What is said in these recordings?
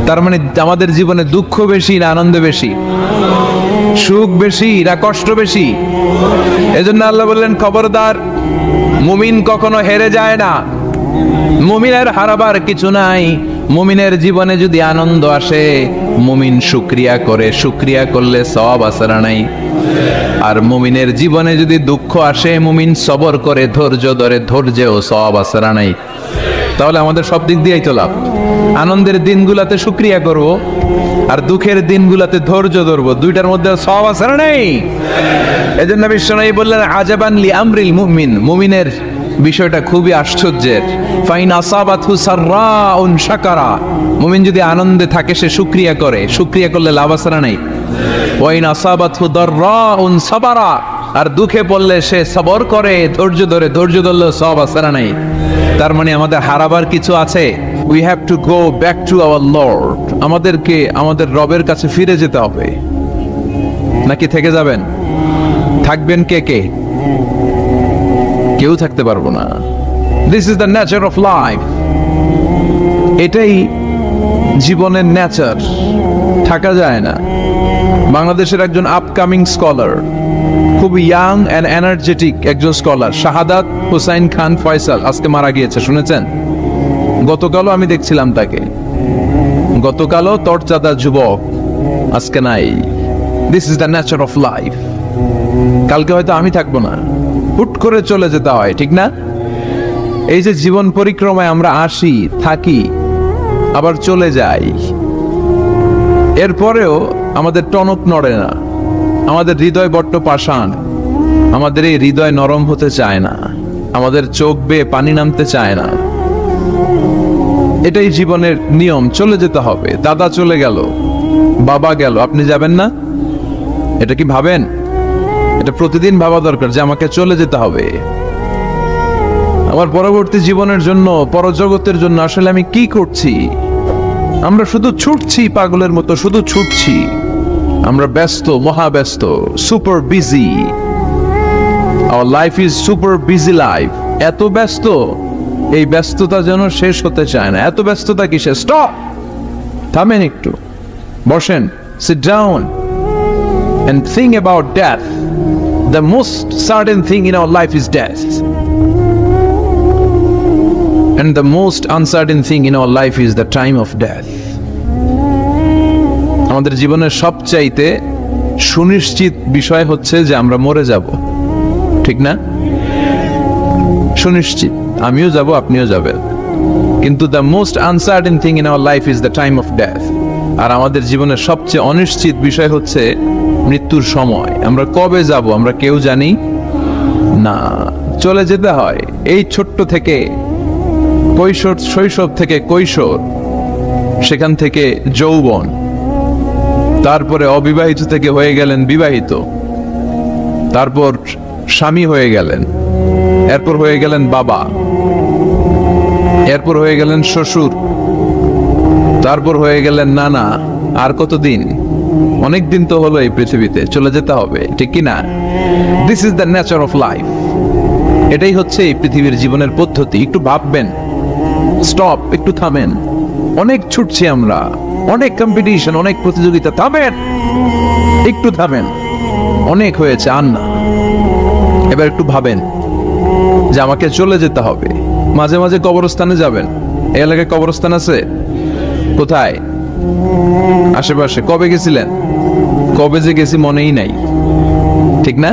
তার মানে আমাদের জীবনে দুঃখ বেশি না আনন্দ বেশি, সুখ বেশি না কষ্ট বেশি? এজন্য আল্লাহ বললেন খবরদার, মুমিন কখনো হেরে যায় না, মুমিনের হারাবার কিছু নাই। মুমিনের জীবনে যদি আনন্দ আসে মুমিন শুকরিয়া করে, শুকরিয়া করলে সওয়াব আছে না নাই? আর মুমিনের জীবনে যদি দুঃখ আসে মুমিন সবর করে, ধৈর্য ধরে, ধৈর্যেও সওয়াব আছে না নাই? তাহলে আমাদের সব দিক দিয়েই তো লাভ। আনন্দের দিনগুলাতে শুকরিয়া করব আর দুঃখের দিনগুলাতে ধৈর্য ধরবো, দুইটার মধ্যে সওয়াব আছে না নাই? এজন্য বিশ্বনবী বললেন আজাবান লি আমরিল মুমিন, মুমিনের বিষয়টা খুবই আশ্চর্যের। ফাইন আসাবাতহু সাররাউন শাকারা, মুমিন যদি আনন্দে থাকে সে শুকরিয়া করে, শুকরিয়া করলে লাভ আছে না নাই? ওয়াইন আসাবাতহু দাররাউন সাবারা, আর দুঃখে পড়লে সে সবর করে, ধৈর্য ধরে, ধৈর্য ধরলে সওয়াব আছে না নাই? তার মানে আমাদের হারাবার কিছু আছে। We have to go back to our Lord, আমাদেরকে আমাদের রবের কাছে ফিরে যেতে হবে। নাকি থেকে যাবেন? থাকবেন কে কে? কেউ থাকতে পারবো না। This is the nature of life, এটাই জীবনের নেচার, থাকা যায় না। বাংলাদেশের একজন আপকামিং স্কলার, খুব ইয়াং অ্যান্ড এনার্জেটিক একজন স্কলার, শাহাদাত হুসাইন খান ফয়সাল, আজকে মারা গিয়েছে, শুনেছেন? গতকালও আমি দেখছিলাম তাকে, গতকালও তরচাদা যুবক, আজকে নাই। This is the nature of life. কালকে হয়তো আমি থাকবো না, হুট করে চলে যেতে হয়, ঠিক না? এই যে জীবন পরিক্রমায় আমরা আসি, থাকি, আবার চলে যাই, এরপরেও আমাদের টনক নড়ে না, আমাদের হৃদয় বড্ড পাষাণ, আমাদের এই হৃদয় নরম হতে চায় না, আমাদের চোখ বেয়ে পানি নামতে চায় না। এটাই জীবনের নিয়ম, চলে যেতে হবে। দাদা চলে গেল, বাবা গেল, আপনি যাবেন না? এটা কি ভাবেন? এটা প্রতিদিন ভাবা দরকার যে আমাকে চলে যেতে হবে। আমার পরবর্তী জীবনের জন্য, পরজগতের জন্য আসলে আমি কি করছি? আমরা শুধু ছুটছি পাগলের মতো, শুধু ছুটছি। আমরা ব্যস্ত, মহাব্যস্ত, super busy. Our life is super busy life. এত ব্যস্ত, এই ব্যস্ততা যেন শেষ হতে চায় না। এত ব্যস্ততা কিসে? স্টপ, থামেন একটু, বসেন, sit down and think about death. The most certain thing in our life is death, and the most uncertain thing in our life is the time of death. আমাদের জীবনের সবচাইতে সুনিশ্চিত বিষয় হচ্ছে যে আমরা মরে যাব, ঠিক না? সুনিশ্চিত, আমিও যাব, আপনিও যাবেন। কিন্তু the most uncertain thing in our life is the time of death. আর আমাদের জীবনের সবচেয়ে অনিশ্চিত বিষয় হচ্ছে মৃত্যুর সময়। আমরা কবে যাব আমরা কেউ জানি না। চলে যেতে হয় এই ছোট্ট থেকে, কৈশোর, শৈশব থেকে কৈশোর, সেখান থেকে যৌবন, তারপরে অবিবাহিত থেকে হয়ে গেলেন বিবাহিত, তারপর স্বামী হয়ে গেলেন, এরপর হয়ে গেলেন বাবা, এরপর হয়ে গেলেন শ্বশুর, তারপর হয়ে গেলেন নানা। আর কতদিন? অনেক দিন তো হলো এই পৃথিবীতে, চলে যেতে হবে, ঠিক কি না? This is the nature of life. এটাই হচ্ছে এই পৃথিবীর জীবনের পদ্ধতি। একটু ভাববেন, স্টপ, একটু থামেন। অনেক ছুটছি আমরা, অনেক কম্পিটিশন, অনেক প্রতিযোগিতা, থামেন, একটু থামেন, অনেক হয়েছে, আর না। এবার একটু ভাবেন যে আমাকে চলে যেতে হবে। মাঝে মাঝে কবরস্থানে যাবেন। এই এলাকায় কবরস্থান আছে? কোথায়? আশেপাশে। কবে গেছিলেন? কবে যে গেছি মনেই নাই, ঠিক না?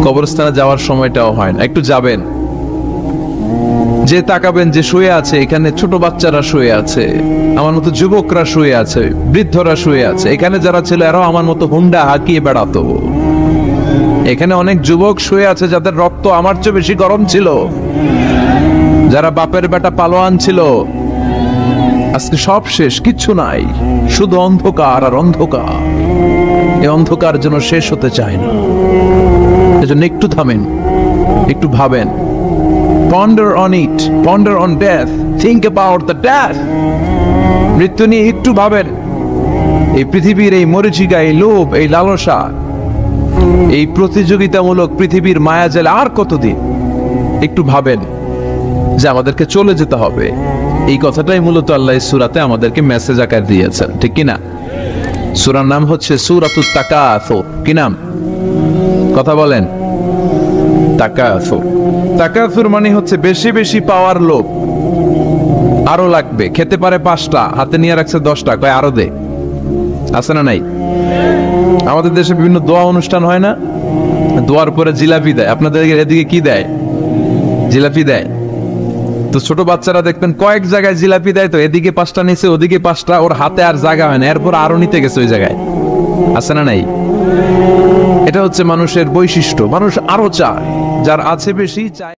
কবরস্থানে যাওয়ার সময়টাও হয় না। একটু যাবেন, যে তাকাবেন যে শুয়ে আছে, এখানে ছোট বাচ্চারা শুয়ে আছে, আমার মতো যুবকরা শুয়ে আছে, বৃদ্ধরা শুয়ে আছে। এখানে যারা ছিল এরাও আমার মতো হুন্ডা হাঁকিয়ে বেড়াতো। এখানে অনেক যুবক শুয়ে আছে যাদের রক্ত আমার চেয়ে বেশি গরম ছিল, যারা বাপের বেটা পালোয়ান ছিল। আজকে সব শেষ, কিচ্ছু নাই, শুধু অন্ধকার আর অন্ধকার। এই অন্ধকার যেন শেষ হতে চায় না। এজন্য একটু থামেন, একটু ভাবেন। Ponder on it, ponder on death, think about the death. মৃত্যু নিয়ে একটু ভাবেন। এই পৃথিবীর এই মরিচিকা, এই লোভ, এই লালসা, এই প্রতিযোগিতামূলক পৃথিবীর মায়াজালে আর কতদিন? একটু ভাবেন। যে আমাদেরকে চলে যেতে হবে। এই কথাটাই মূলত আল্লাহ এই সূরাতে আমাদেরকে মেসেজ আকার দিয়েছেন, ঠিক কিনা? সূরার নাম হচ্ছে সূরাতুত তাকাসুর। কি নাম? কথা বলেন। তাকাসুর। তাকাসুর মানে হচ্ছে বেশি বেশি পাওয়ার লোভ। আরো লাগবে, খেতে পারে 5টা, হাতে নিয়ে রাখছে 10টা, কয় আরো দে। আছে না নাই? আমাদের দেশে বিভিন্ন দোয়া অনুষ্ঠান হয় না, দোয়ার পরে জিলাপি দেয়। আপনাদের এদিকে কি দেয়? জিলাপি দেয়। তো ছোট বাচ্চারা দেখবেন কয়েক জায়গায় জিলাপি দেয়, তো এদিকে 5টা নিচে, ওদিকে 5টা, ওর হাতে আর জায়গা হয় না, এরপর আরো নিতে গেছে ওই জায়গায়। আছে না নাই? এটা হচ্ছে মানুষের বৈশিষ্ট্য, মানুষ আরো চায়, যার আছে বেশি চায়।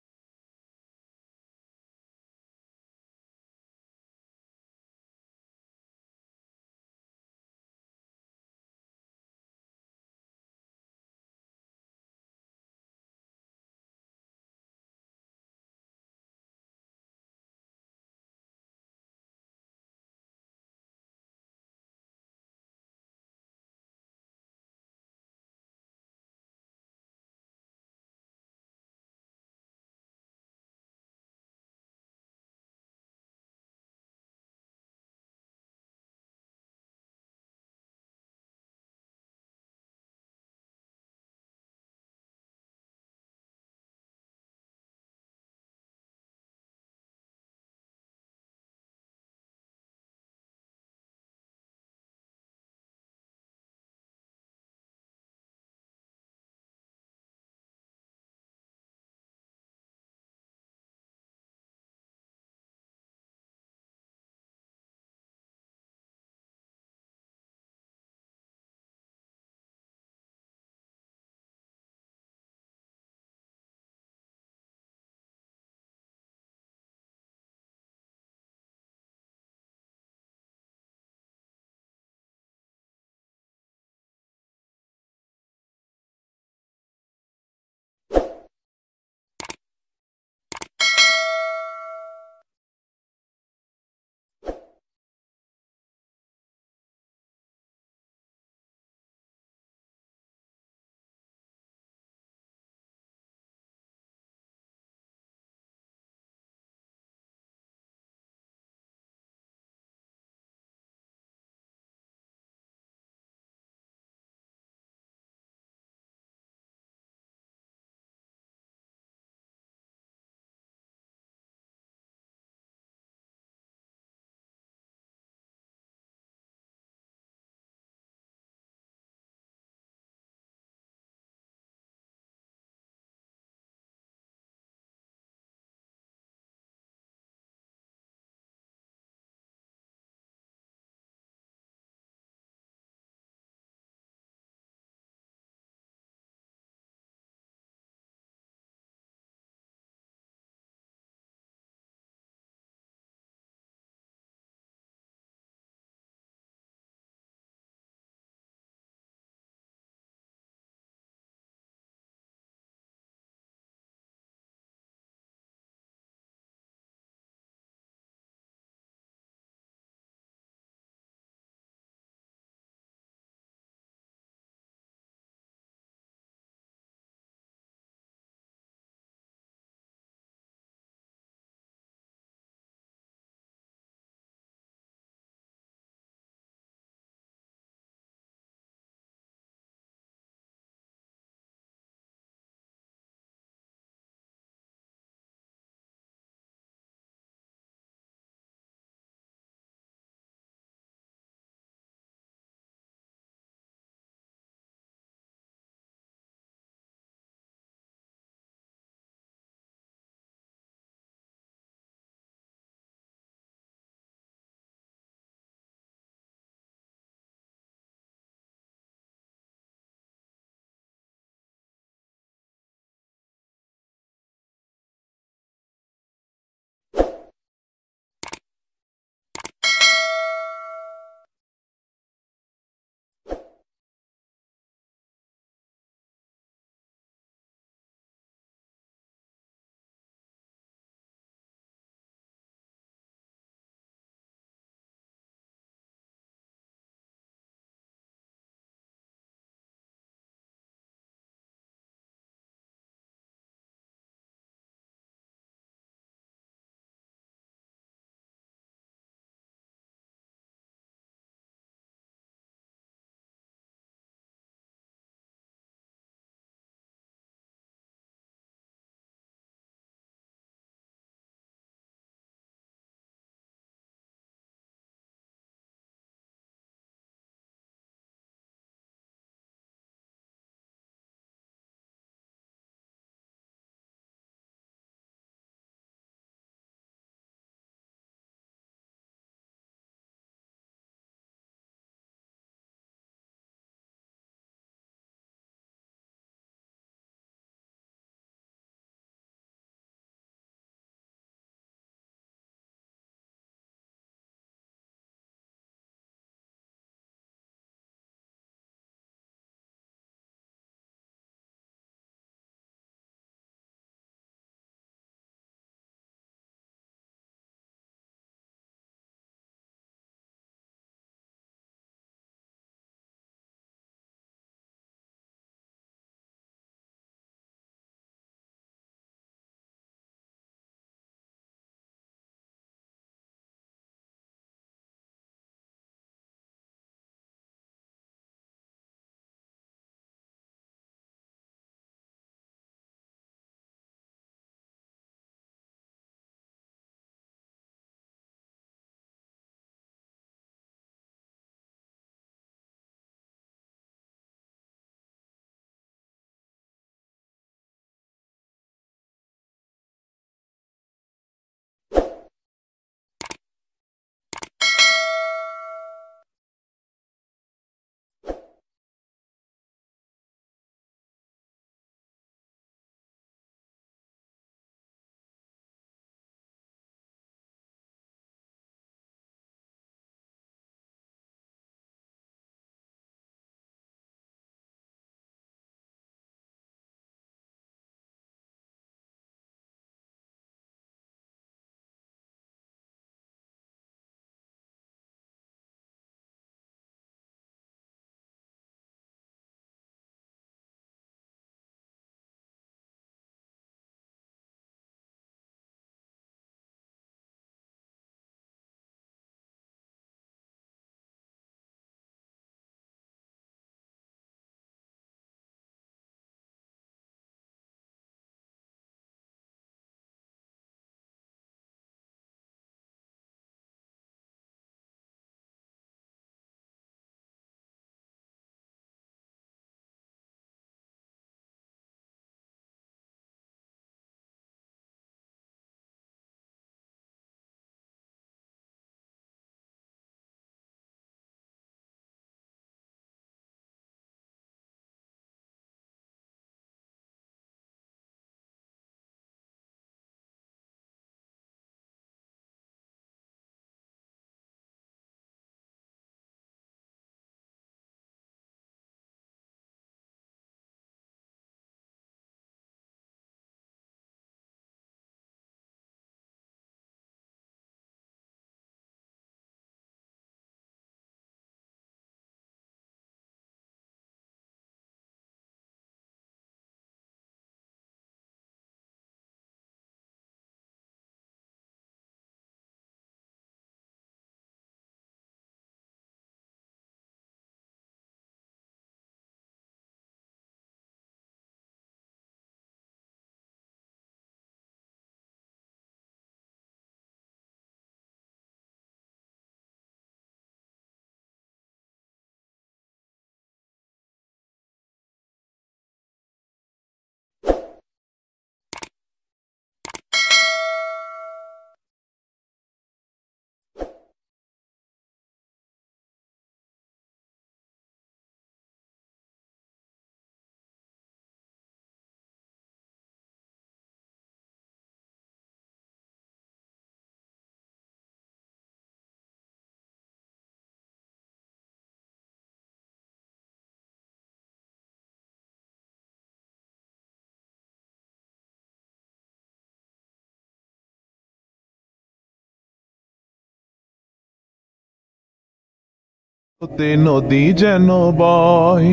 নদী যেন বয়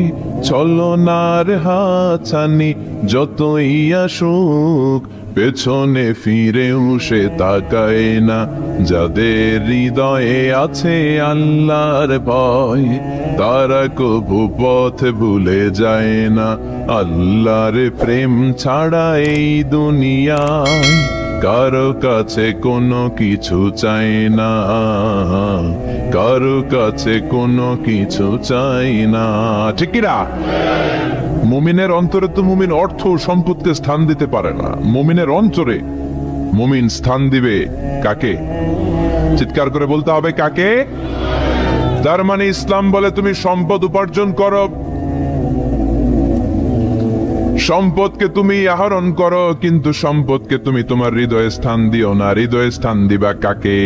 ছলনার হাতছানি যতই আসুক পেছনে ফিরেও সে তাকায় না। যাদের হৃদয়ে আছে আল্লাহর ভয় তারা কভু পথ ভুলে যায় না। আল্লাহর প্রেম ছাড়া এই দুনিয়ায় কারো কাছে কোনো কিছু চাই না, কারো কাছে কোনো কিছু চাই না। ঠিক কিনা? মুমিনের অন্তরে তো মুমিন অর্থ সম্পদকে স্থান দিতে পারে না। মুমিনের অন্তরে মুমিন স্থান দিবে কাকে? চিৎকার করে বলতে হবে কাকে? তার মানে ইসলাম বলে তুমি সম্পদ উপার্জন করো, সম্পদকে তুমি আহরণ করো, কিন্তু সম্পদকে তুমি তোমার হৃদয়ে স্থান দিও না। হৃদয়ে স্থান দিবা কাকে?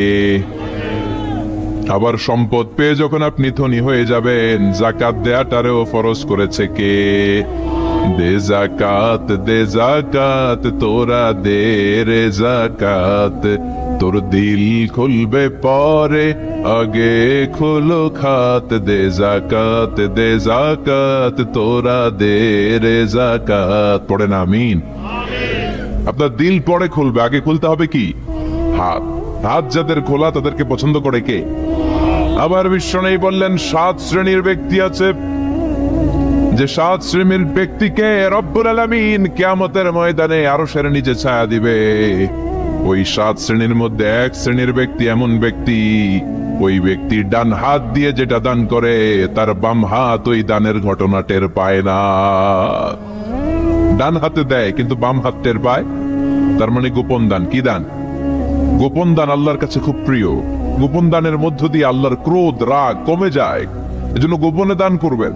আবার সম্পদ পেয়ে যখন আপনি ধনী হয়ে যাবেন, যাকাত দেয়াটারেও ফরজ করেছে কে? দে যাকাত, দে যাকাত, তোরা দে রে যাকাত। তোর দিল খুলবে পরে, আগে খুলো খাত। দে যাকাত, দে যাকাত, তোরা দে রে যাকাত। পড়ে না আমিন? আপনার দিল পরে খুলবে, আগে খুলতে হবে কি? হাত। হাত যাদের খোলা তাদেরকে পছন্দ করে কে? আবার বিশ্বনেই বললেন 7 শ্রেণীর ব্যক্তি আছে, যে 7 শ্রেণীর ব্যক্তিকে রব্বুল আলামিন কিয়ামতের ময়দানে আরশের নিচে ছায়া দিবে। ওই 7 শ্রেণীর মধ্যে 1 শ্রেণীর ব্যক্তি এমন ব্যক্তি, ওই ব্যক্তি ডান হাত দিয়ে যেটা দান করে তার বাম হাত ওই দানের ঘটনা টের পায় না। ডান হাতে দেয় কিন্তু বাম হাত টের পায়, তার মানে গোপন দান। কি দান? গোপন দান আল্লাহর কাছে খুব প্রিয়। গোপন দানের মধ্য দিয়ে আল্লাহর ক্রোধ রাগ কমে যায়। এজন্য গোপনে দান করবেন।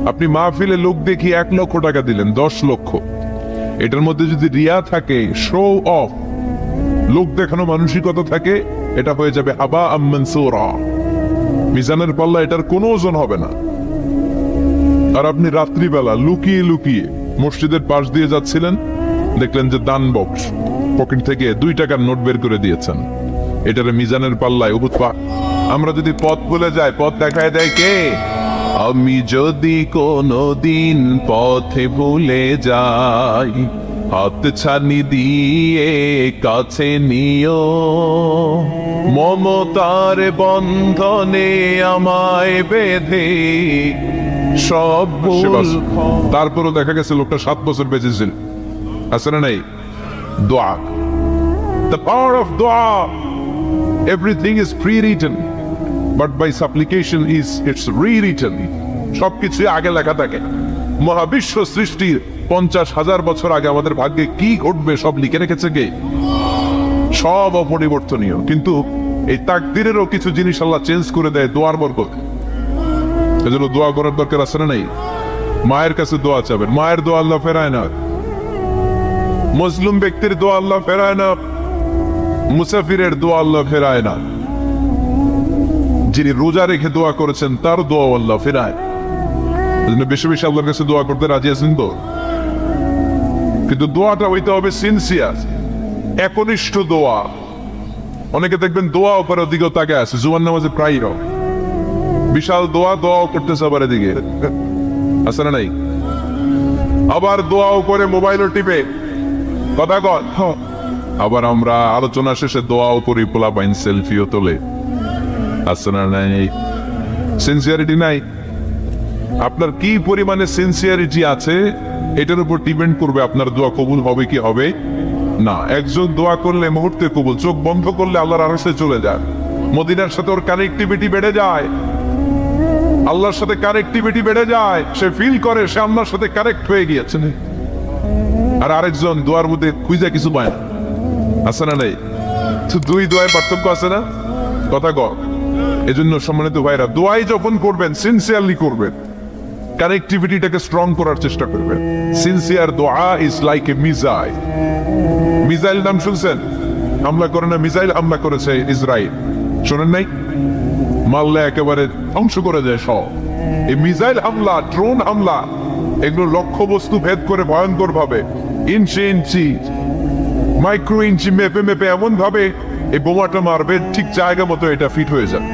আপনি মাহফিলে লোক দেখি 1 লক্ষ টাকা দিলেন, 10 লক্ষ, এটার মধ্যে যদি রিয়া থাকে, শো অফ, লোক দেখানো মানসিকতা থাকে, এটা হয়ে যাবে হাবা মানসুরা। মিজানের পাল্লা এটার কোনো ওজন হবে না। আর আপনি রাত্রিবেলা লুকিয়ে লুকিয়ে মসজিদের পাশ দিয়ে যাচ্ছিলেন, দেখলেন যে দান বক্স, পকেট থেকে 2 টাকার নোট বের করে দিয়েছেন, এটারে মিজানের পাল্লায় উহুদ পাক। আমরা যদি পথ ভুলে যাই, পথ দেখায় দেয় কে? আমি যদি কোনদিন পথে ভুলে যাই, হাত ছানি দিয়ে কাছে নিও, মমতার বন্ধনে আমায় বেঁধে সব ভুল। তারপরও দেখা গেছে লোকটা 7 বছর বেঁচেছিল। আছে না নাই? দোয়া, the power of dua. Everything is pre-written, but by supplication it's rewritten. সবকিছু আগে লেখা থাকে। মহাবিশ্ব সৃষ্টির 50,000 বছর আগে আমাদের ভাগ্যে কি ঘটবে সব লিখে রেখেছে কে? সব অপরিবর্তনীয়। কিন্তু এই তাকদীরেরও কিছু জিনিস আল্লাহ চেঞ্জ করে দেয় দোয়ার বরকত। এজন্য দোয়া করার দরকার আছে না নাই? মায়ের কাছে দোয়া চাবেন, মায়ের দোয়া আল্লাহ ফেরায় না। মুসলিম ব্যক্তির দোয়া আল্লাহ ফেরায় না, মুসাফিরের দোয়া আল্লাহ ফেরায় না। যিনি রোজা রেখে দোয়া করেছেন তার দোয়া আল্লাহ ফেরায়। বেশি বেশি আল্লাহর কাছে দোয়া করতে রাজি আছেন তো? কিন্তু দোয়াটা হইতে হবে সিনসিয়ার, একনিষ্ঠ দোয়া। অনেকে দেখবেন দোয়া উপরে দিকে তাকে আছে, জুমার নামাজে প্রায় বিশাল দোয়া, দোয়াও করতেছে আবার এদিকে, আছে না নাই? আবার দোয়াও করে মোবাইলও টিপে কথা কর। আবার আমরা আলোচনা শেষে দোয়াও করি, পোলা বাইন সেলফিও তোলে, আছে না নাই? সিনসিয়ারিটি নাই। আপনার কি পরিমাণে সিনসিয়ারিটি আছে এটার উপর ডিপেন্ড করবে আপনার দোয়া কবুল হবে কি হবে না। একজন দোয়া করলে মুহূর্তে কবুল, চোখ বন্ধ করলে আল্লাহর আরশে চলে যায়। মদিনার সাথে ওর কানেক্টিভিটি বেড়ে যায়, আল্লাহর সাথে কানেক্টিভিটি বেড়ে যায়, সে ফিল করে সে আল্লাহর সাথে কানেক্ট হয়ে গিয়েছে। আর আরেকজন দোয়ার মধ্যে খুঁজে কিছু পায় না, আছে না নাই? তো 2 দোয়ায় পার্থক্য আছে না? কথা কর। এজন্য সম্মানিত ভাইরা, দোয়াই যখন করবেন সিনসিয়ারলি করবেন, কানেক্টিভিটিটাকে স্ট্রং করার চেষ্টা করবেন। সিনসিয়ার দোয়া is like a missile. Missile নাম শুনছেন? হামলা করে না, মিসাইল হামলা করেছে ইসরায়েল, শোনেন নাই? মারলে একেবারে ধ্বংস করে যায় সব। এই মিসাইল হামলা, ড্রোন হামলা, এগুলো লক্ষ্য বস্তু ভেদ করে ভয়ঙ্কর ভাবে, ইঞ্চি ইঞ্চি, মাইক্রো ইঞ্চি মেপে মেপে এমন ভাবে এই বোমাটা মারবে ঠিক জায়গা মতো এটা ফিট হয়ে যাবে।